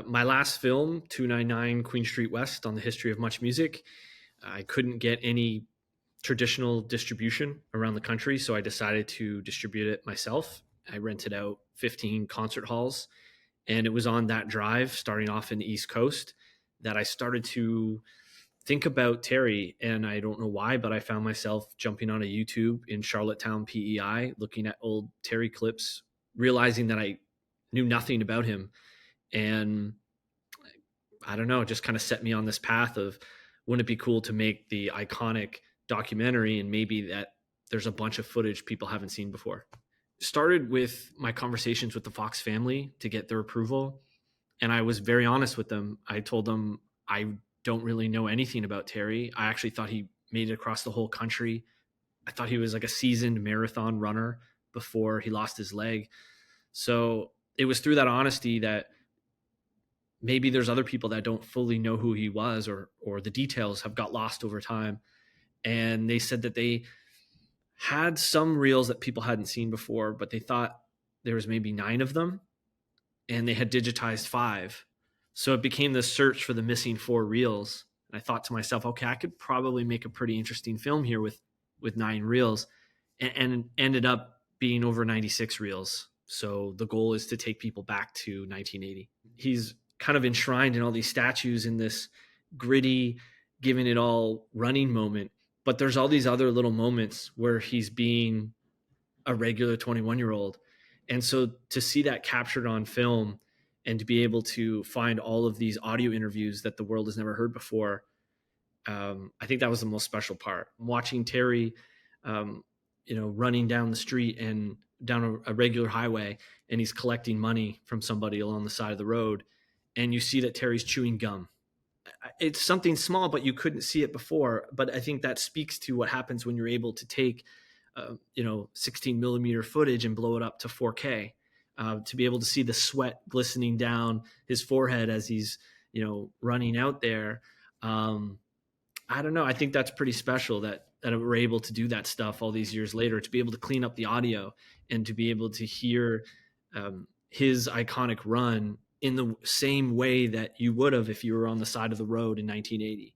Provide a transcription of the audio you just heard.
My last film, 299 Queen Street West, on the history of MuchMusic, I couldn't get any traditional distribution around the country, so I decided to distribute it myself. I rented out 15 concert halls, and it was on that drive, starting off in the East Coast, that I started to think about Terry. And I don't know why, but I found myself jumping on a YouTube in Charlottetown, PEI, looking at old Terry clips, realizing that I knew nothing about him. And I don't know, it just kind of set me on this path of, wouldn't it be cool to make the iconic documentary, and maybe that there's a bunch of footage people haven't seen before. Started with my conversations with the Fox family to get their approval. And I was very honest with them. I told them I don't really know anything about Terry. I actually thought he made it across the whole country. I thought he was like a seasoned marathon runner before he lost his leg. So it was through that honesty that maybe there's other people that don't fully know who he was, or the details have got lost over time. And they said that they had some reels that people hadn't seen before, but they thought there was maybe 9 of them, and they had digitized 5. So it became this search for the missing 4 reels. And I thought to myself, okay, I could probably make a pretty interesting film here with 9 reels, and ended up being over 96 reels. So the goal is to take people back to 1980. He's kind of enshrined in all these statues in this gritty, giving it all running moment. But there's all these other little moments where he's being a regular 21-year-old. And so to see that captured on film, and to be able to find all of these audio interviews that the world has never heard before, I think that was the most special part. Watching Terry, running down the street and down a regular highway, and he's collecting money from somebody along the side of the road. And you see that Terry's chewing gum. It's something small, but you couldn't see it before. But I think that speaks to what happens when you're able to take, 16 millimeter footage and blow it up to 4K, to be able to see the sweat glistening down his forehead as he's, running out there. I don't know. I think that's pretty special that we're able to do that stuff all these years later, to be able to clean up the audio and to be able to hear his iconic run in the same way that you would have if you were on the side of the road in 1980.